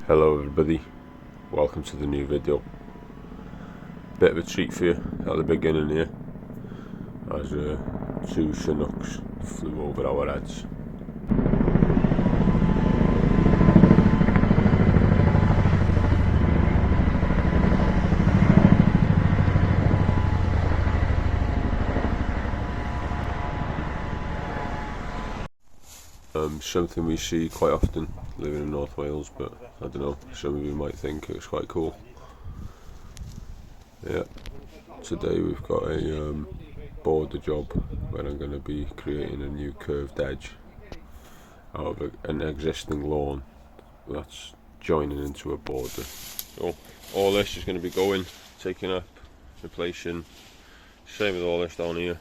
Hello everybody, welcome to the new video. Bit of a treat for you at the beginning here, as two Chinooks flew over our heads. Something we see quite often living in North Wales, but I don't know, some of you might think it's quite cool. Yeah, today we've got a border job where I'm going to be creating a new curved edge out of an existing lawn that's joining into a border. So all this is going to be going, taking up, replacing, same with all this down here.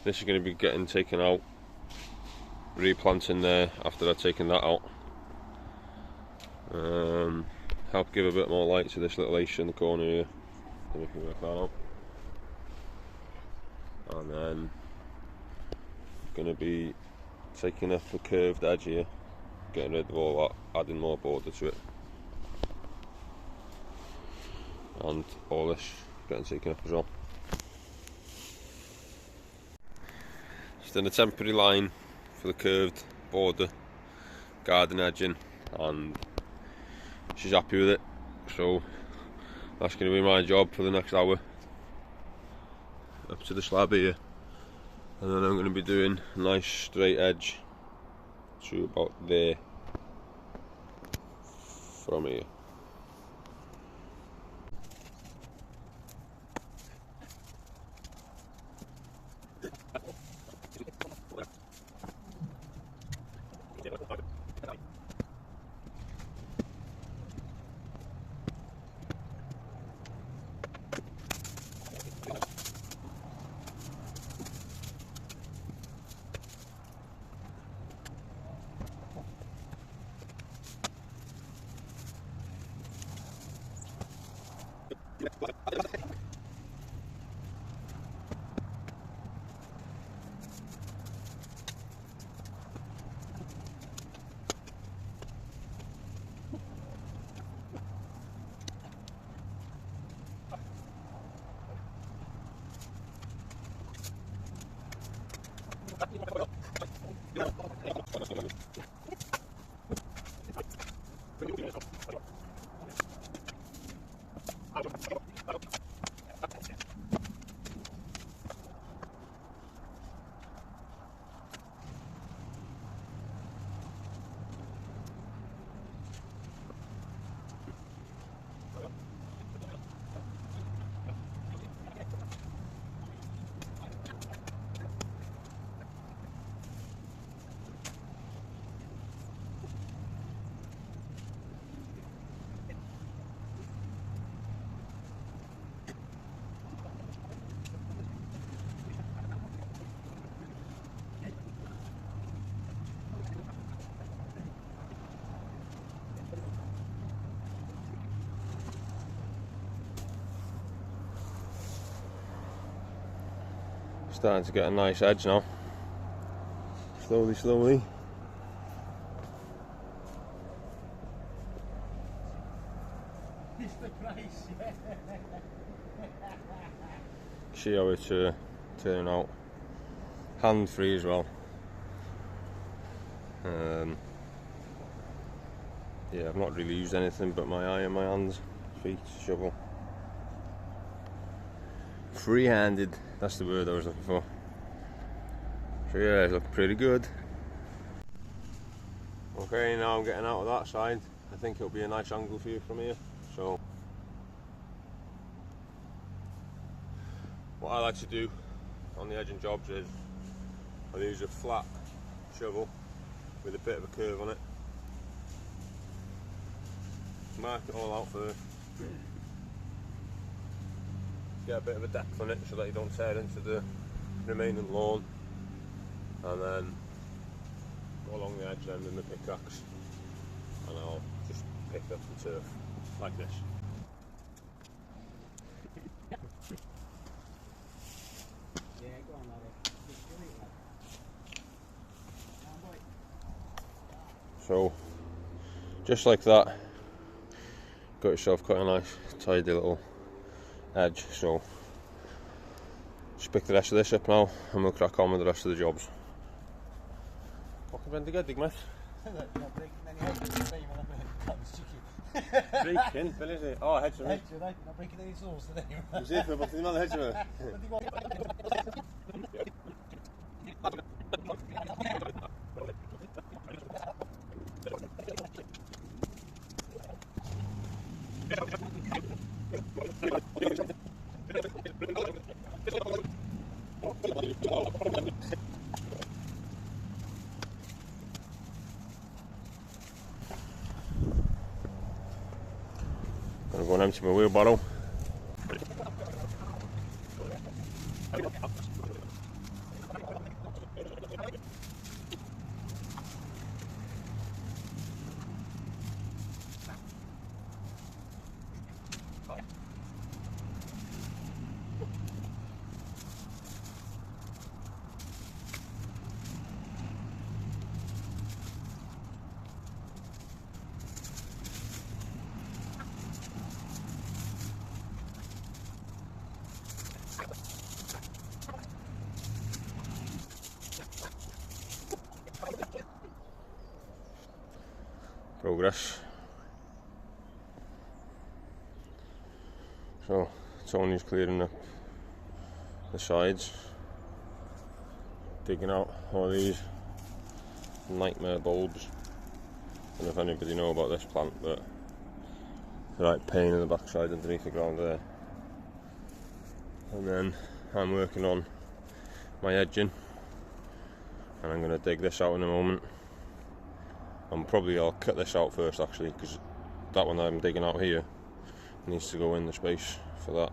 This is going to be getting taken out, replanting there after I've taken that out. Help give a bit more light to this little ace in the corner here, so we can work that out. And then going to be taking up the curved edge here, getting rid of all that, adding more border to it, and all this getting taken up as well. Just in a temporary line for the curved border garden edging, and she's happy with it, so that's going to be my job for the next hour up to the slab here, and then I'm going to be doing a nice straight edge to about there from here. Starting to get a nice edge now, slowly. It's the price. See how it's turning out, hand free as well. Yeah, I've not really used anything but my eye and my hands, feet, shovel. Free-handed, that's the word I was looking for. So yeah, it's looking pretty good. Okay, now I'm getting out of that side. I think it'll be a nice angle for you from here. So what I like to do on the edging jobs is I'll use a flat shovel with a bit of a curve on it. Mark it all out first. Get a bit of a depth on it so that you don't tear into the remaining lawn, and then go along the edge then with the pickaxe, and I'll just pick up the turf like this. Yeah, go on, laddie. So Just like that, got yourself quite a nice tidy little edge. So just pick the rest of this up now and we'll crack on with the rest of the jobs. Fucking bendigedig, mate. Breaking, wel is it? Oh, hedge, mate. Right, not breaking any souls today. Was it? Wat is die man hedge, mate? Gonna go and empty my wheelbarrow. Progress. So Tony's clearing up the sides, digging out all these nightmare bulbs. I don't know if anybody know about this plant, but it's a right pain in the backside underneath the ground there. And then I'm working on my edging, and I'm going to dig this out in a moment. I'll cut this out first actually, because that one I'm digging out here needs to go in the space for that.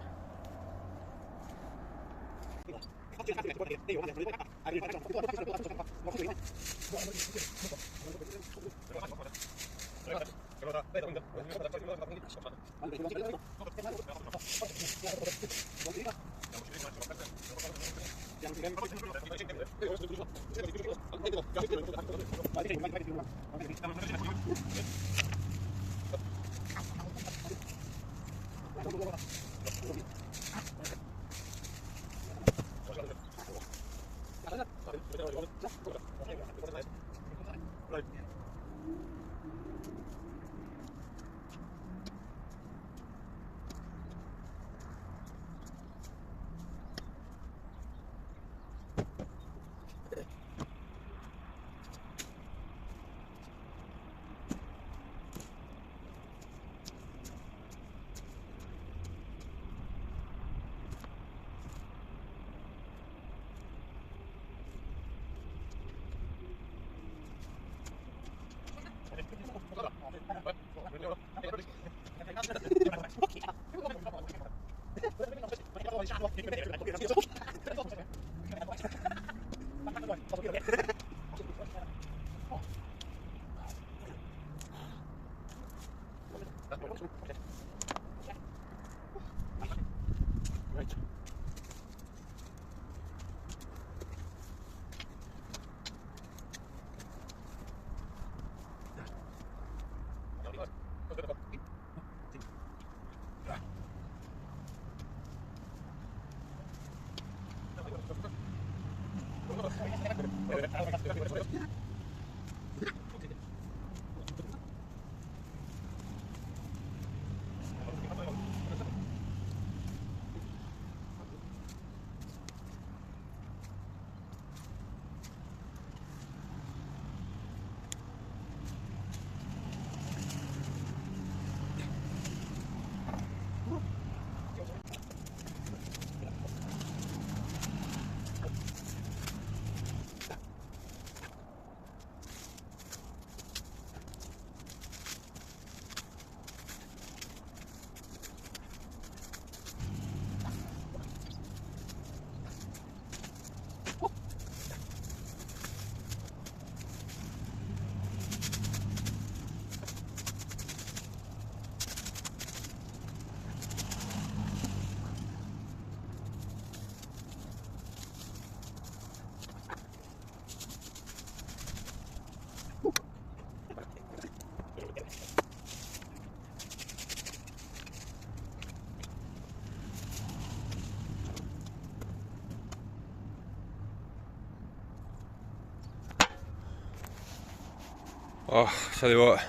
Oh, tell you what,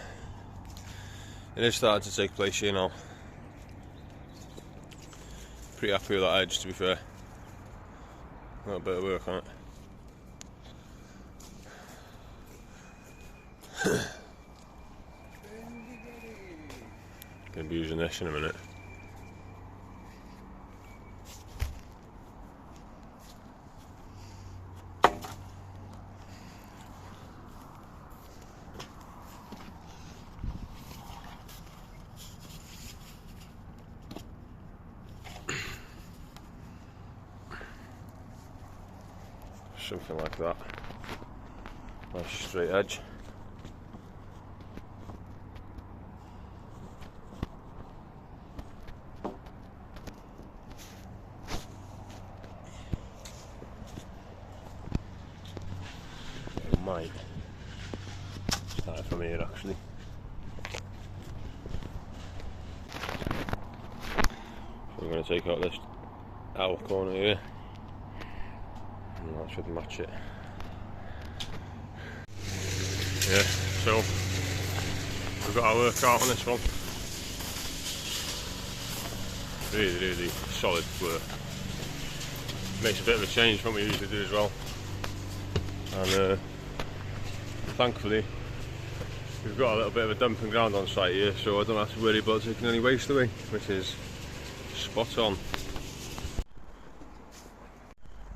it is starting to take place here now. Pretty happy with that edge, to be fair. A little bit of work on it. Gonna be using this in a minute. Something like that. Nice straight edge. It might start from here actually. So we're going to take out this outer corner here. And that should match it. Yeah, so we've got our work out on this one. Really solid work. Makes a bit of a change from what we usually do as well. And thankfully we've got a little bit of a dumping ground on site here, so I don't have to worry about taking any waste away, which is spot on.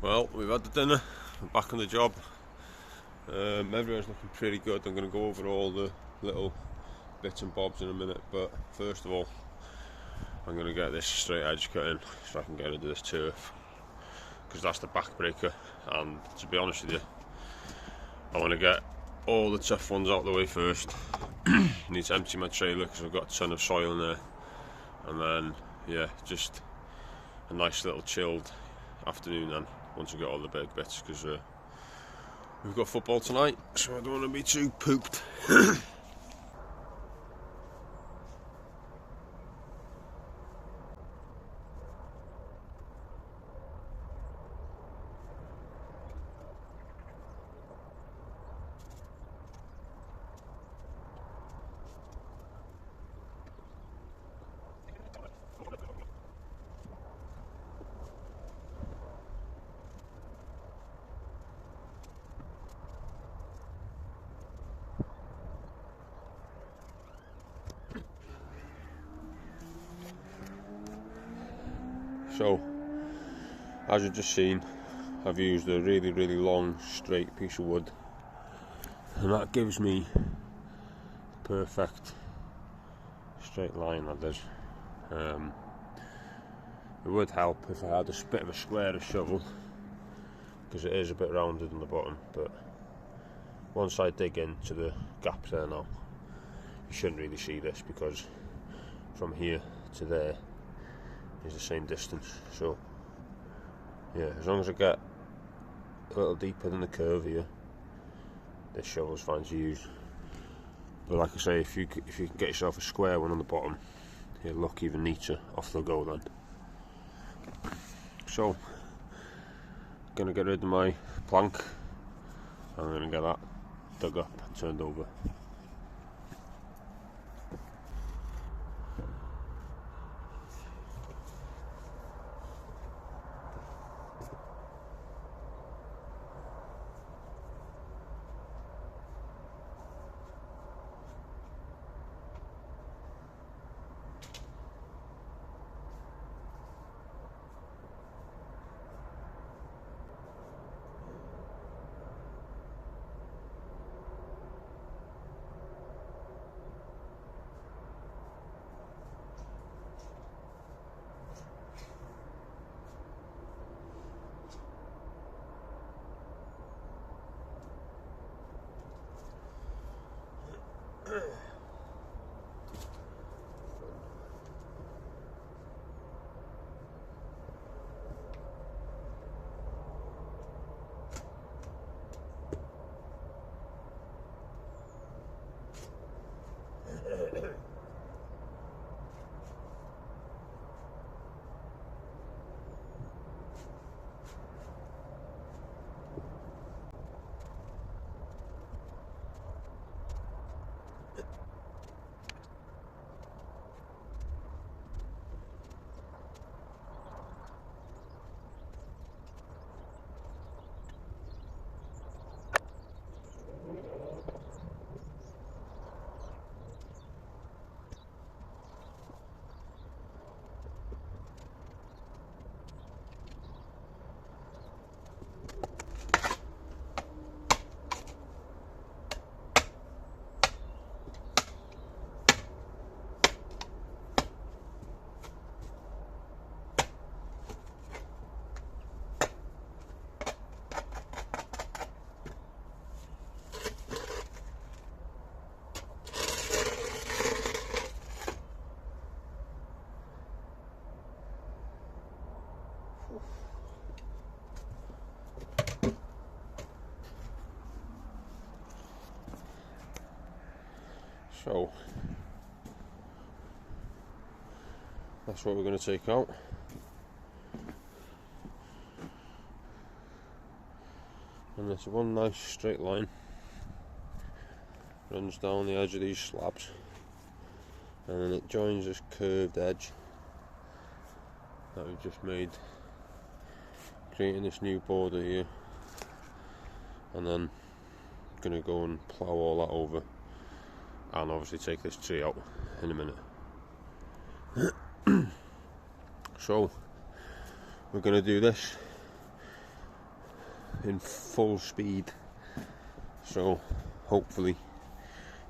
Well, we've had the dinner, we're back on the job. Everyone's looking pretty good. I'm going to go over all the little bits and bobs in a minute, but first of all I'm going to get this straight edge cut in so I can get into this turf, because that's the backbreaker. And to be honest with you, I want to get all the tough ones out of the way first. Need to empty my trailer because I've got a ton of soil in there, and then yeah, just a nice little chilled afternoon then once I get all the big bits, because we've got football tonight, so I don't want to be too pooped. So, as you've just seen, I've used a really long straight piece of wood, and that gives me the perfect straight line, that does. It would help if I had a bit of a square shovel, because it is a bit rounded on the bottom, but once I dig into the gap there now, you shouldn't really see this, because from here to there is the same distance. So yeah, as long as I get a little deeper than the curve here, this shovel's fine to use. But like I say, if you can get yourself a square one on the bottom, it'll look even neater off the go then. So, gonna get rid of my plank. I'm gonna get that dug up and turned over. So that's what we're going to take out. And there's one nice straight line runs down the edge of these slabs, and then it joins this curved edge that we've just made, creating this new border here. And then I'm going to go and plough all that over, and obviously take this tree out in a minute. So we're going to do this in full speed, so hopefully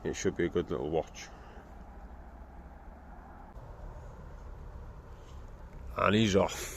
it should be a good little watch. And he's off.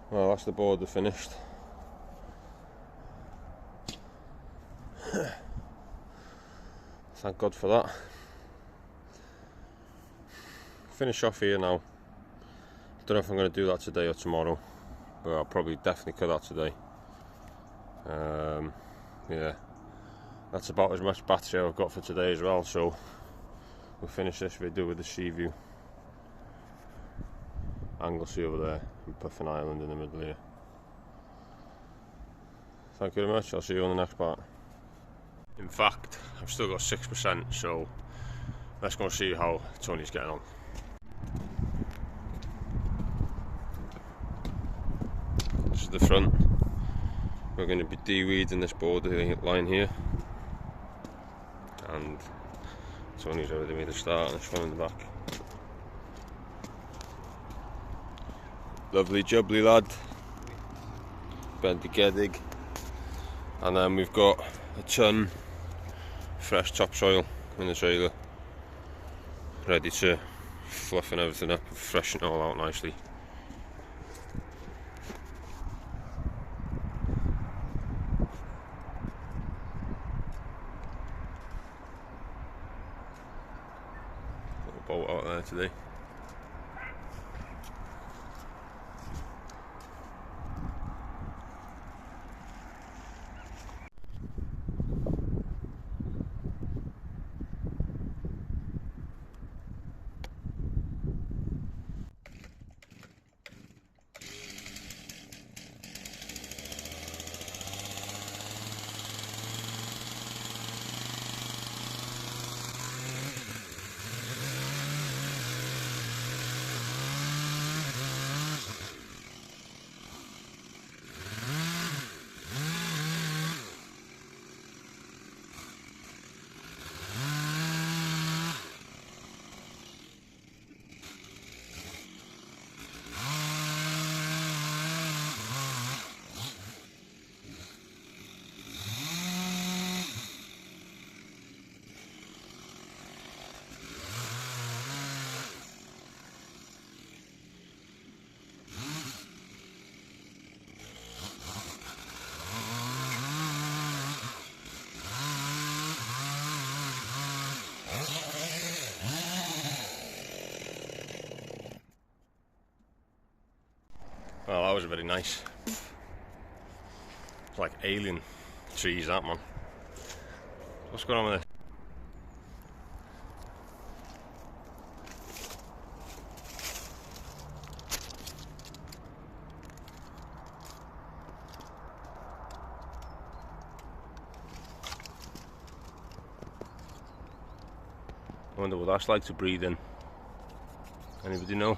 Well, that's the border finished. Thank God for that. Finish off here now. Don't know if I'm going to do that today or tomorrow, but I'll probably definitely cut that today. Yeah, that's about as much battery I've got for today as well, so we'll finish this video with the sea view. Anglesey over there and Puffin Island in the middle here. Thank you very much, I'll see you on the next part. In fact, I've still got 6%, so let's go and see how Tony's getting on. This is the front. We're going to be de-weeding this border line here, and Tony's already made a start on this one in the back. Lovely jubbly lad, bendigedig, and then we've got a ton fresh topsoil in the trailer, ready to fluffen everything up and freshen it all out nicely. Little boat out there today. are very nice. It's like alien trees, that man. What's going on with this? I wonder what that's like to breathe in. Anybody know?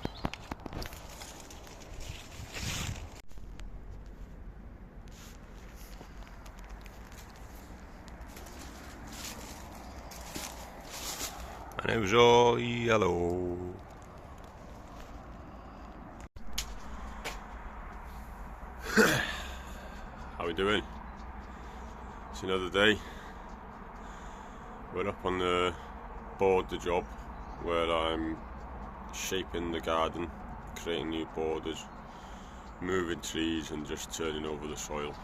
And it was all yellow. How we doing? It's another day. We're up on the board, the job where I'm shaping the garden, creating new borders, moving trees and just turning over the soil.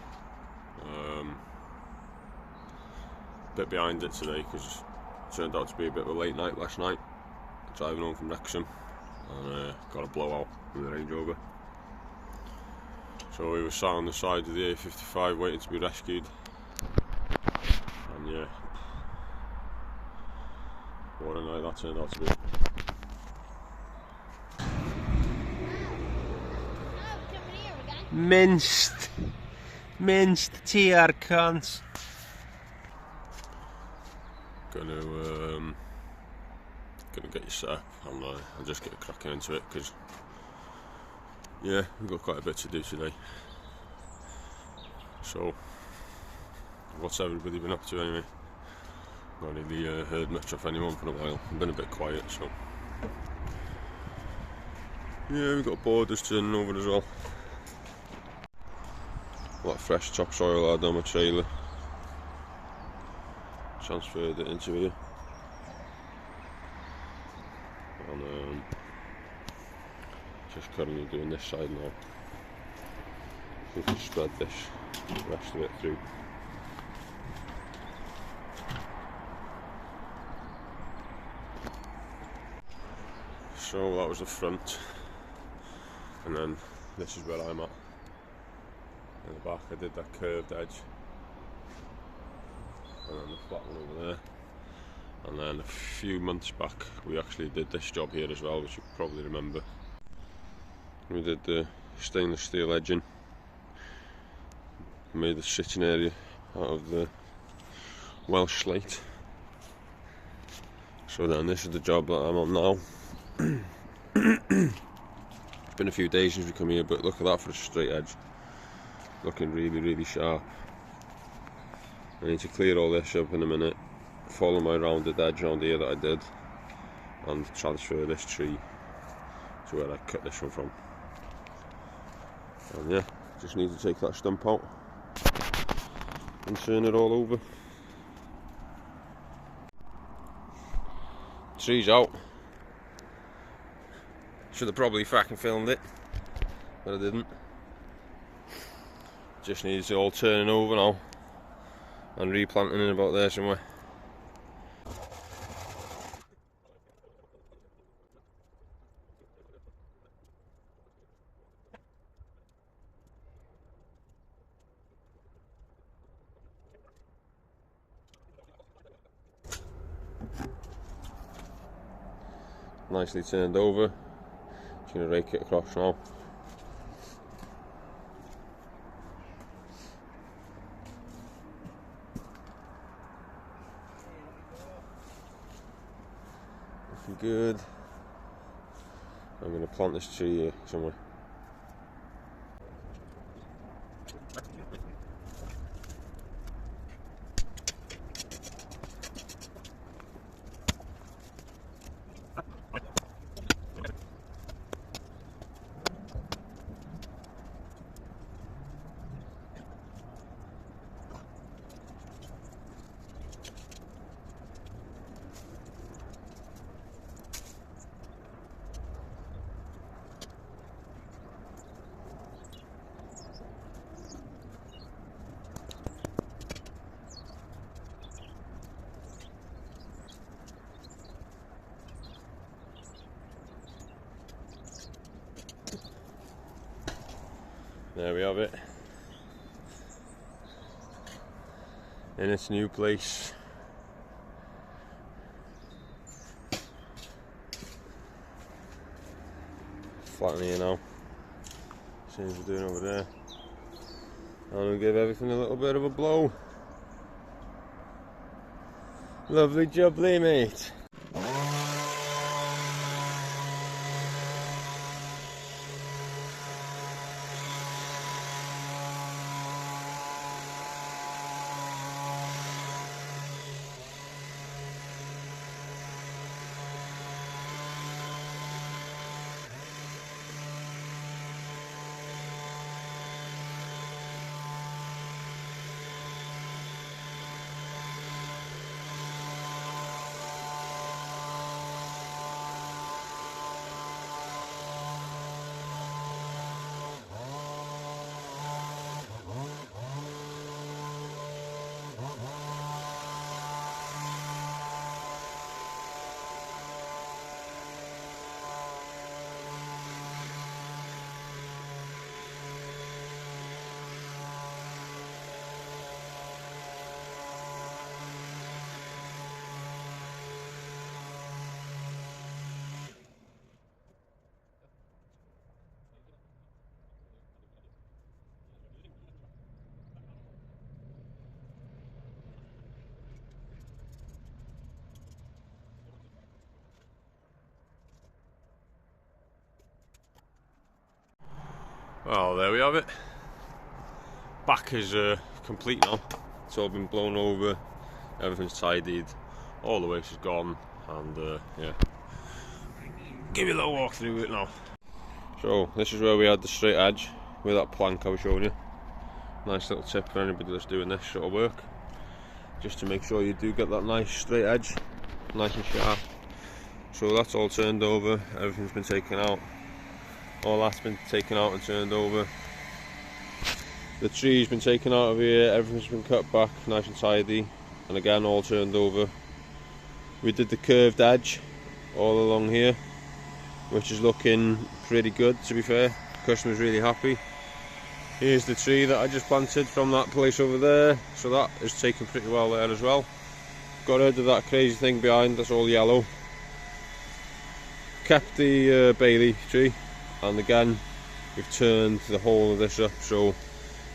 Bit behind it today because it turned out to be a bit of a late night last night, driving home from Wrexham, and got a blowout with the Range Rover. So we were sat on the side of the A55 waiting to be rescued, and yeah, what a night that turned out to be. Minced TR cunts. Gonna get you set up and I'll just get cracking into it because yeah, we've got quite a bit to do today. So what's everybody been up to anyway? Not really heard much of anyone for a while. I've been a bit quiet, so yeah, we've got borders turning over as well. A lot of fresh topsoil out on my trailer. Transferred it into here. And just currently doing this side now. We can spread this rest of it through. So that was the front, and then this is where I'm at. In the back I did that curved edge, and then the flat one over there. And then a few months back we actually did this job here as well, which you probably remember. We did the stainless steel edging, made the sitting area out of the Welsh slate. So then this is the job that I'm on now. It's been a few days since we come here, but look at that for a straight edge. Looking really, really sharp. I need to clear all this up in a minute, follow my rounded edge around here that I did, and transfer this tree to where I cut this one from. And yeah, just need to take that stump out and turn it all over. Tree's out. Should have probably fucking filmed it, but I didn't. Just needs it all turning over now and replanting in about there somewhere. Nicely turned over. Just going to rake it across now. Looking good. I'm going to plant this tree here somewhere. There we have it. In its new place. Flattening here now. Same as we're doing over there. And we'll give everything a little bit of a blow. Lovely jubbly, mate. Well, there we have it. Back is complete now. It's all been blown over, everything's tidied, all the waste is gone, and yeah. Give you a little walk through it now. So this is where we had the straight edge with that plank I was showing you. Nice little tip for anybody that's doing this sort of work, just to make sure you do get that nice straight edge, nice and sharp. So that's all turned over, everything's been taken out. All that's been taken out and turned over. The tree's been taken out of here, everything's been cut back nice and tidy, and again all turned over. We did the curved edge all along here, which is looking pretty good, to be fair. The customer's really happy. Here's the tree that I just planted from that place over there, so that is taken pretty well there as well. Got rid of that crazy thing behind, that's all yellow. Kept the Bailey tree. And again, we've turned the whole of this up, so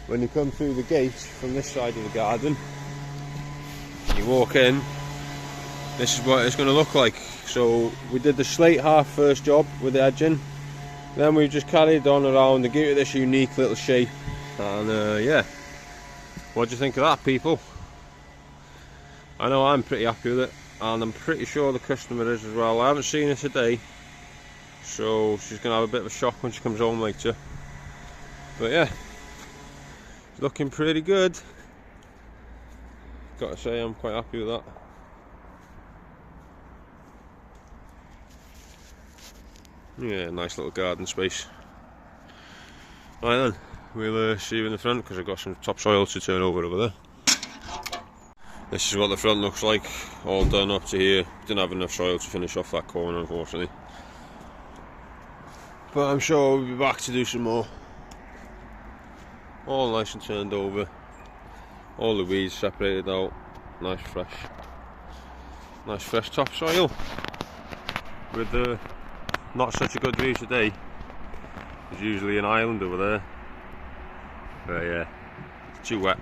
when you come through the gate from this side of the garden, you walk in, this is what it's going to look like. So we did the slate half first job with the edging, then we just carried on around and gave it this unique little shape, and yeah, what do you think of that, people? I know I'm pretty happy with it, and I'm pretty sure the customer is as well. I haven't seen her today, so she's going to have a bit of a shock when she comes home later. But yeah, it's looking pretty good. Got to say, I'm quite happy with that. Yeah, nice little garden space. Right then, we'll see you in the front because I've got some topsoil to turn over there. This is what the front looks like, all done up to here. Didn't have enough soil to finish off that corner, unfortunately. But I'm sure we'll be back to do some more. All nice and turned over. All the weeds separated out. Nice fresh topsoil. With not such a good view today. There's usually an island over there. But yeah, it's too wet.